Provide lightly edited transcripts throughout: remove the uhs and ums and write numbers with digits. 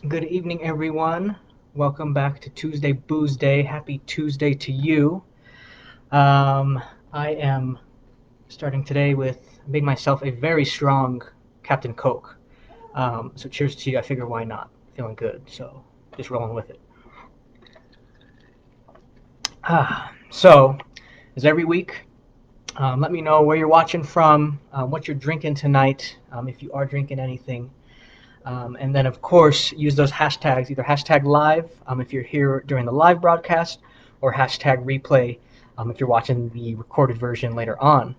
Good evening, everyone. Welcome back to Tuesday Boozeday. Happy Tuesday to you. Um, I am starting today with made myself a very strong Captain Coke. So cheers to you. I figure why not? Feeling good, so just rolling with it. So, as every week, let me know where you're watching from, what you're drinking tonight, if you are drinking anything. And then, of course, use those hashtags, either hashtag live if you're here during the live broadcast, or hashtag replay if you're watching the recorded version later on.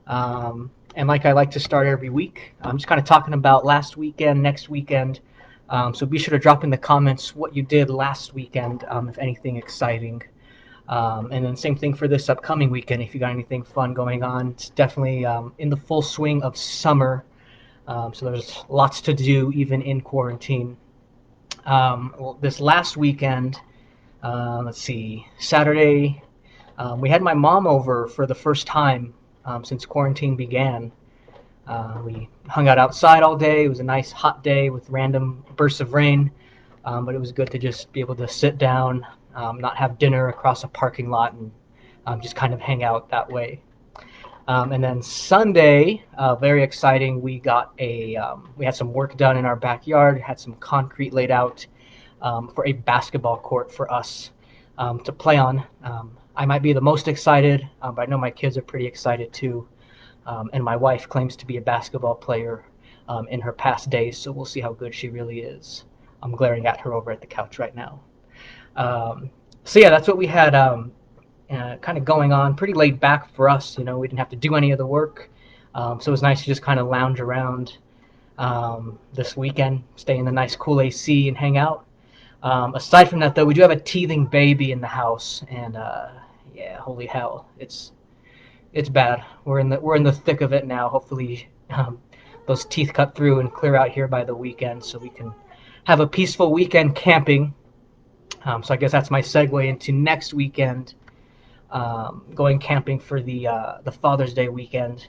And like I like to start every week, I'm just kind of talking about last weekend, next weekend. So be sure to drop in the comments what you did last weekend, if anything exciting. And then same thing for this upcoming weekend. If you got anything fun going on, it's definitely in the full swing of summer. So there's lots to do even in quarantine. This last weekend, let's see, Saturday, we had my mom over for the first time since quarantine began. We hung out outside all day. It was a nice hot day with random bursts of rain, but it was good to just be able to sit down, not have dinner across a parking lot, and just kind of hang out that way. And then Sunday, very exciting. We had some work done in our backyard. Had some concrete laid out for a basketball court for us to play on. I might be the most excited, but I know my kids are pretty excited too. And my wife claims to be a basketball player in her past days, so we'll see how good she really is. I'm glaring at her over at the couch right now. Um, so yeah, that's what we had. Kind of going on, pretty laid back for us. We didn't have to do any of the work, so it was nice to just kind of lounge around this weekend, stay in the nice cool AC and hang out. Aside from that, though, we do have a teething baby in the house, and yeah, holy hell, it's bad. We're in the thick of it now. Hopefully, those teeth cut through and clear out here by the weekend, so we can have a peaceful weekend camping. So I guess that's my segue into next weekend, going camping for the Father's Day weekend.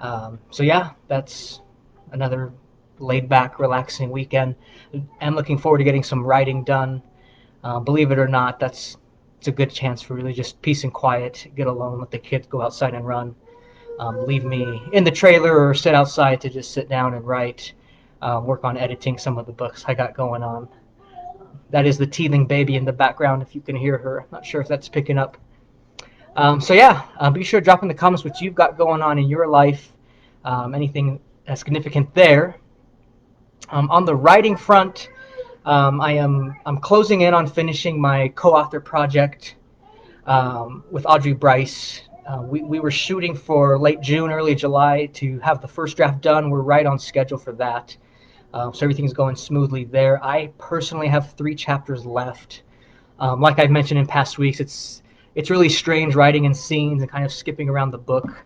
So yeah, that's another laid back, relaxing weekend. I'm looking forward to getting some writing done. Believe it or not, it's a good chance for really just peace and quiet. Get alone, let the kids go outside and run. Leave me in the trailer or sit outside to just sit down and write. Work on editing some of the books I got going on. That is the teething baby in the background if you can hear her. I'm not sure if that's picking up. So yeah, be sure to drop in the comments what you've got going on in your life, anything significant there. On the writing front, I'm closing in on finishing my co-author project with Audrey Bryce. We were shooting for late June, early July to have the first draft done. We're right on schedule for that. So everything's going smoothly there. I personally have 3 chapters left. Like I've mentioned in past weeks, it's really strange writing in scenes and kind of skipping around the book.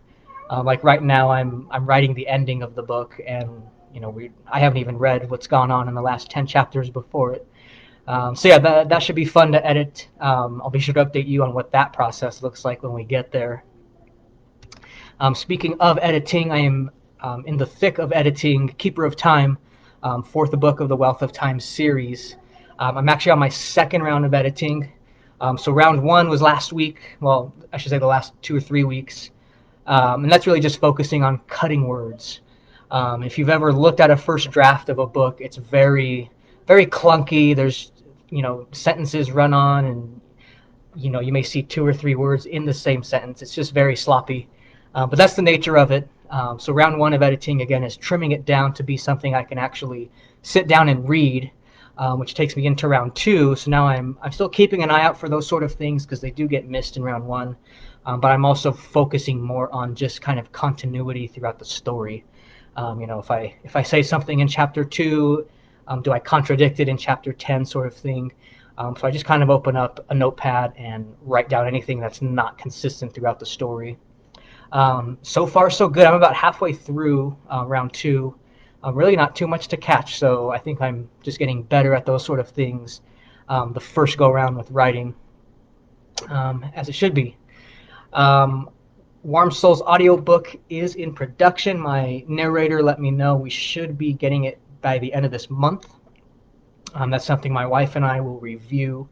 Like right now, I'm writing the ending of the book, and I haven't even read what's gone on in the last 10 chapters before it. So yeah, that should be fun to edit. I'll be sure to update you on what that process looks like when we get there. Speaking of editing, I am in the thick of editing Keeper of Time, 4th book of the Wealth of Time series. I'm actually on my second round of editing. So round 1 was last week. Well, I should say the last 2 or 3 weeks. And that's really just focusing on cutting words. If you've ever looked at a first draft of a book, it's very, very clunky. There's, sentences run on, and, you may see 2 or 3 words in the same sentence. It's just very sloppy. But that's the nature of it. So round 1 of editing, again, is trimming it down to be something I can actually sit down and read, which takes me into round 2. So now I'm still keeping an eye out for those sort of things because they do get missed in round 1. But I'm also focusing more on just kind of continuity throughout the story. If I say something in chapter 2, do I contradict it in chapter 10, sort of thing. So I just kind of open up a notepad and write down anything that's not consistent throughout the story. So far, so good. I'm about halfway through round 2. Really not too much to catch, so I think I'm just getting better at those sort of things the first go around with writing, as it should be. Warm Souls audiobook is in production. My narrator let me know we should be getting it by the end of this month. That's something my wife and I will review.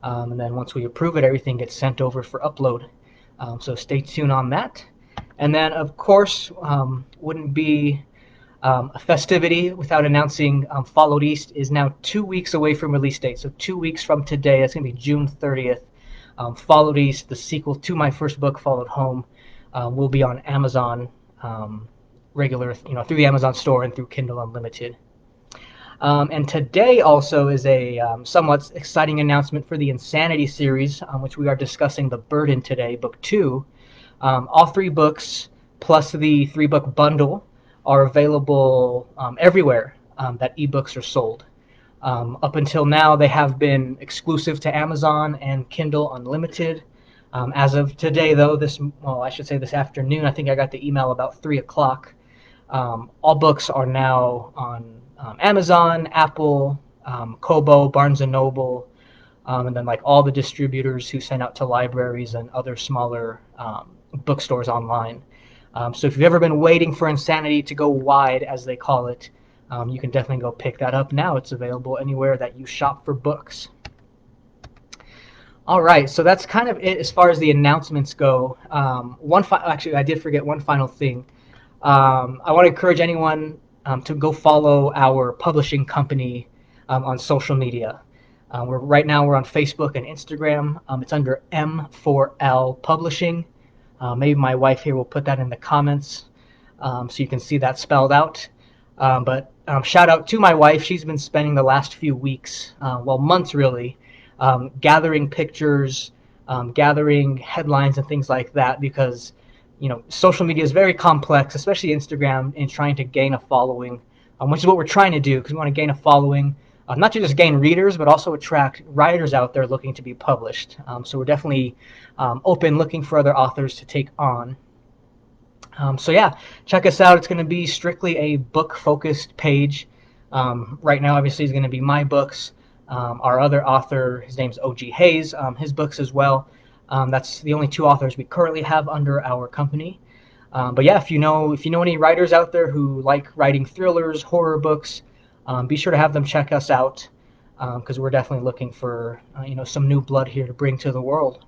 And then once we approve it, everything gets sent over for upload. So stay tuned on that. And then, of course, wouldn't be a festivity without announcing Followed East is now 2 weeks away from release date. So 2 weeks from today, that's going to be June 30th. Followed East, the sequel to my first book, Followed Home, will be on Amazon regular, through the Amazon store and through Kindle Unlimited. And today also is a somewhat exciting announcement for the Insanity series, which we are discussing The Burden today, book 2. All 3 books plus the 3-book bundle are available everywhere that ebooks are sold. Up until now, they have been exclusive to Amazon and Kindle Unlimited. As of today, though, this afternoon, I think I got the email about 3 o'clock. All books are now on Amazon, Apple, Kobo, Barnes & Noble, and then like all the distributors who send out to libraries and other smaller bookstores online. So if you've ever been waiting for Insanity to go wide, as they call it, you can definitely go pick that up now. It's available anywhere that you shop for books. All right, so that's kind of it as far as the announcements go. Actually, I did forget one final thing. I want to encourage anyone to go follow our publishing company on social media. Right now we're on Facebook and Instagram. It's under M4L Publishing. Maybe my wife here will put that in the comments so you can see that spelled out. But shout out to my wife. She's been spending the last few weeks, months really, gathering pictures, gathering headlines and things like that, because social media is very complex, especially Instagram, in trying to gain a following, which is what we're trying to do, because we want to gain a following, not to just gain readers, but also attract writers out there looking to be published. So we're definitely open, looking for other authors to take on. So yeah, check us out. It's going to be strictly a book-focused page. Right now, obviously, is going to be my books. Our other author, his name's O.G. Hayes, his books as well. That's the only 2 authors we currently have under our company. But yeah, if you know any writers out there who like writing thrillers, horror books, be sure to have them check us out, because we're definitely looking for some new blood here to bring to the world.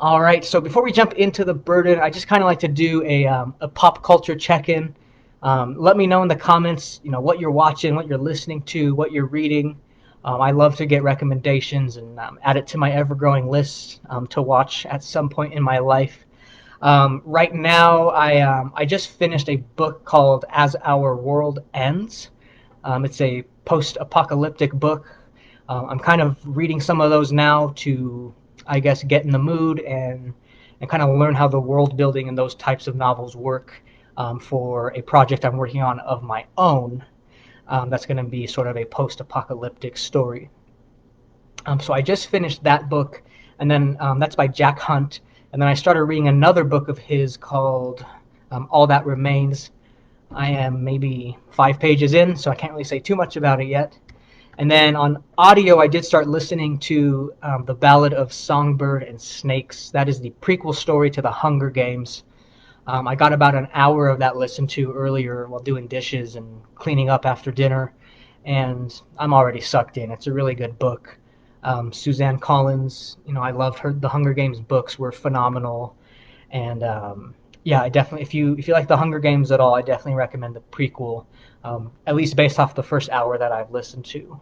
All right, so before we jump into The Burden, I just kind of like to do a pop culture check-in. Let me know in the comments, what you're watching, what you're listening to, what you're reading. I love to get recommendations and add it to my ever-growing list to watch at some point in my life. Right now, I just finished a book called As Our World Ends. It's a post-apocalyptic book. I'm kind of reading some of those now to, I guess, get in the mood and kind of learn how the world building and those types of novels work for a project I'm working on of my own. That's going to be sort of a post-apocalyptic story. So I just finished that book, and then that's by Jack Hunt. And then I started reading another book of his called All That Remains. I am maybe 5 pages in, so I can't really say too much about it yet. And then on audio, I did start listening to The Ballad of Songbird and Snakes. That is the prequel story to The Hunger Games. I got about an hour of that listened to earlier while doing dishes and cleaning up after dinner, and I'm already sucked in. It's a really good book. Suzanne Collins, I loved her. The Hunger Games books were phenomenal, and yeah, I definitely, if you like The Hunger Games at all, I definitely recommend the prequel, at least based off the first hour that I've listened to.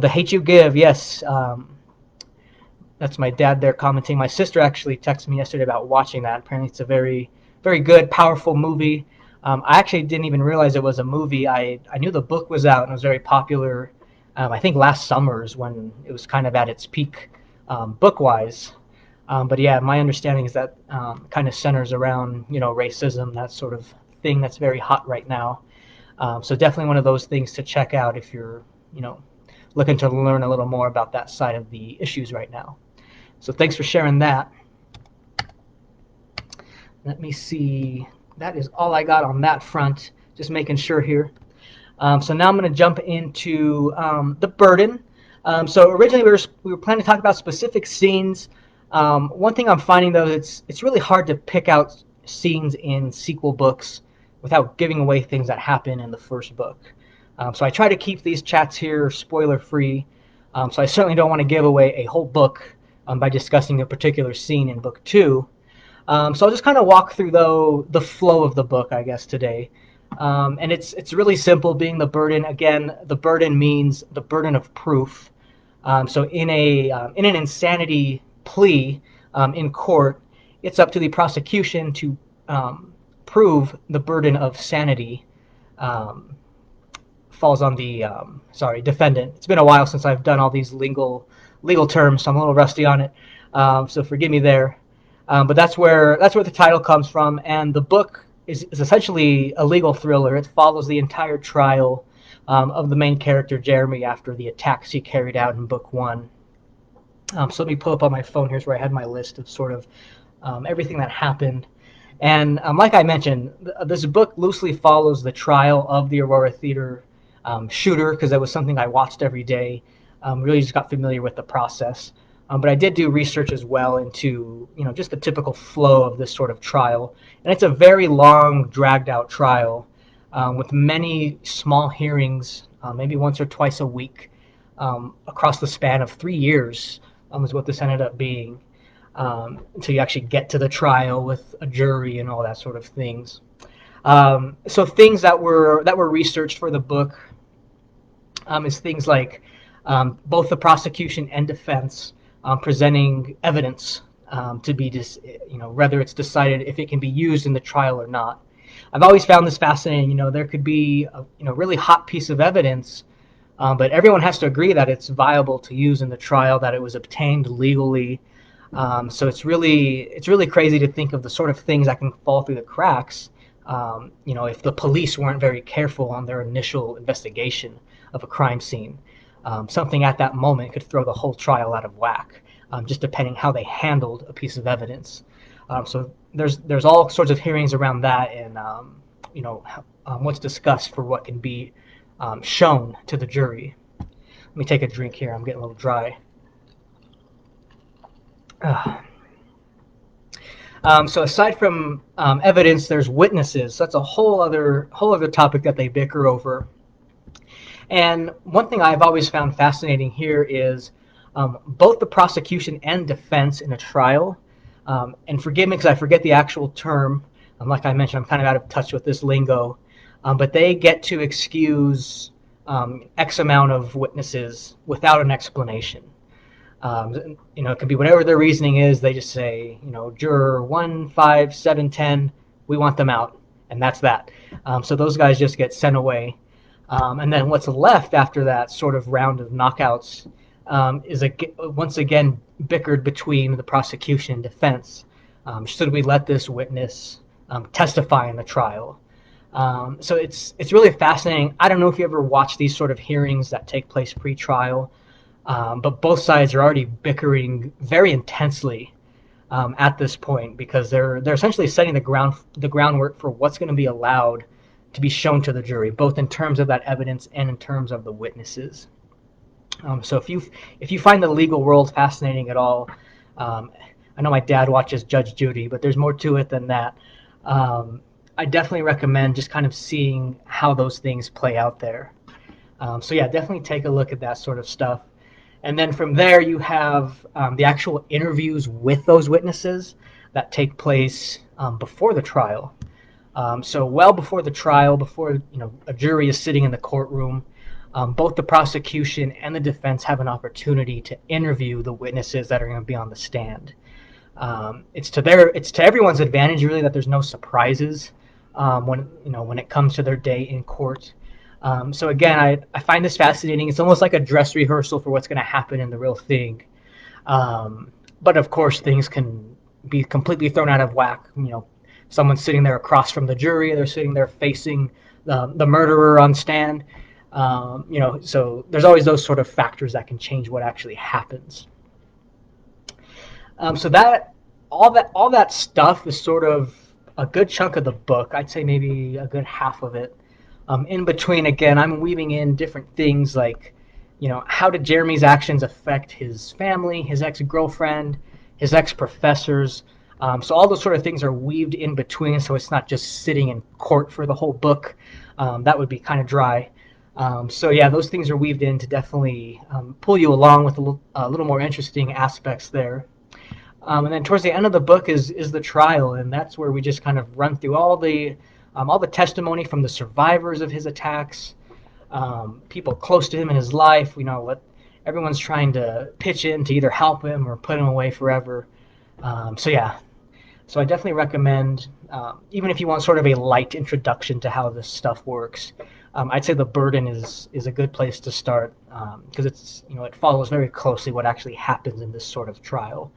The Hate U Give, yes. That's my dad there commenting. My sister actually texted me yesterday about watching that. Apparently it's a very, very good, powerful movie. I actually didn't even realize it was a movie. I knew the book was out and it was very popular. I think last summer is when it was kind of at its peak book-wise. But yeah, my understanding is that kind of centers around, racism, that sort of thing that's very hot right now. So definitely one of those things to check out if you're, looking to learn a little more about that side of the issues right now. So thanks for sharing that. Let me see. That is all I got on that front. Just making sure here. So now I'm going to jump into The Burden. So originally we were planning to talk about specific scenes. One thing I'm finding, though, it's really hard to pick out scenes in sequel books without giving away things that happen in the first book. So I try to keep these chats here spoiler free. So I certainly don't want to give away a whole book by discussing a particular scene in book two. So I'll just kind of walk through the flow of the book, I guess, today. And it's really simple. Being the burden, again, the burden means the burden of proof. So in an insanity plea in court, it's up to the prosecution to prove the burden of sanity um, falls on the defendant. It's been a while since I've done all these legal terms, so I'm a little rusty on it. So forgive me there. But that's where the title comes from, and the book is essentially a legal thriller. It follows the entire trial of the main character Jeremy after the attacks he carried out in book one. So let me pull up on my phone. Here's where I had my list of sort of everything that happened. And like I mentioned, this book loosely follows the trial of the Aurora Theater shooter, because that was something I watched every day. Really just got familiar with the process. But I did do research as well into, just the typical flow of this sort of trial. And it's a very long, dragged out trial with many small hearings, maybe once or twice a week, across the span of 3 years is what this ended up being, until you actually get to the trial with a jury and all that sort of things. So things that were researched for the book is things like both the prosecution and defense presenting evidence to be whether it's decided if it can be used in the trial or not. I've always found this fascinating. There could be a really hot piece of evidence, but everyone has to agree that it's viable to use in the trial, that it was obtained legally. So it's really crazy to think of the sort of things that can fall through the cracks. If the police weren't very careful on their initial investigation of a crime scene. Something at that moment could throw the whole trial out of whack, just depending how they handled a piece of evidence. So there's all sorts of hearings around that, and what's discussed for what can be shown to the jury. Let me take a drink here. I'm getting a little dry. So aside from evidence, there's witnesses. So that's a whole other topic that they bicker over. And one thing I've always found fascinating here is both the prosecution and defense in a trial, and forgive me because I forget the actual term. Like I mentioned, I'm kind of out of touch with this lingo, but they get to excuse X amount of witnesses without an explanation. It could be whatever their reasoning is. They just say, juror 1, 5, 7, 10, we want them out, and that's that. So those guys just get sent away. And then what's left after that sort of round of knockouts is once again bickered between the prosecution and defense. Should we let this witness testify in the trial? So it's really fascinating. I don't know if you ever watch these sort of hearings that take place pre-trial, but both sides are already bickering very intensely at this point, because they're essentially setting the groundwork for what's going to be allowed to be shown to the jury, both in terms of that evidence and in terms of the witnesses. So if you find the legal world fascinating at all, I know my dad watches Judge Judy, but there's more to it than that. I definitely recommend just kind of seeing how those things play out there. So yeah, definitely take a look at that sort of stuff. And then from there, you have the actual interviews with those witnesses that take place before the trial. So well before the trial, before a jury is sitting in the courtroom, both the prosecution and the defense have an opportunity to interview the witnesses that are going to be on the stand. It's to everyone's advantage, really, that there's no surprises when it comes to their day in court. So again, I find this fascinating. It's almost like a dress rehearsal for what's going to happen in the real thing. But of course, things can be completely thrown out of whack. Someone's sitting there across from the jury. They're sitting there facing the murderer on stand. So there's always those sort of factors that can change what actually happens. So all that stuff is sort of a good chunk of the book. I'd say maybe a good half of it. In between, again, I'm weaving in different things like, how did Jeremy's actions affect his family, his ex-girlfriend, his ex-professors? So all those sort of things are weaved in between, so it's not just sitting in court for the whole book. That would be kind of dry. So yeah, those things are weaved in to definitely pull you along with a little more interesting aspects there. And then towards the end of the book is the trial, and that's where we just kind of run through all the testimony from the survivors of his attacks, people close to him in his life. What everyone's trying to pitch in to either help him or put him away forever. So yeah, so I definitely recommend, even if you want sort of a light introduction to how this stuff works, I'd say The Burden is a good place to start, because it follows very closely what actually happens in this sort of trial,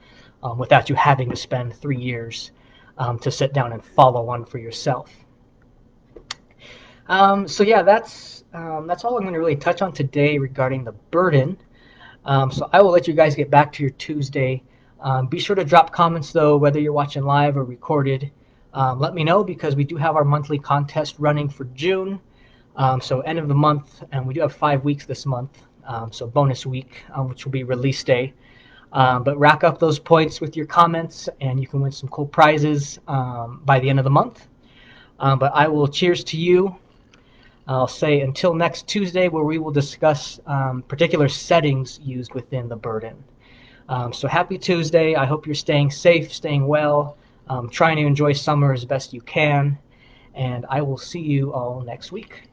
without you having to spend 3 years to sit down and follow one for yourself. So yeah, that's all I'm going to really touch on today regarding The Burden. So I will let you guys get back to your Tuesday. Be sure to drop comments though, whether you're watching live or recorded. Let me know, because we do have our monthly contest running for June. So end of the month, and we do have 5 weeks this month. So bonus week, which will be release day. But rack up those points with your comments, and you can win some cool prizes by the end of the month. But I will cheers to you. I'll say until next Tuesday, where we will discuss particular settings used within The Burden. So happy Tuesday. I hope you're staying safe, staying well, trying to enjoy summer as best you can. And I will see you all next week.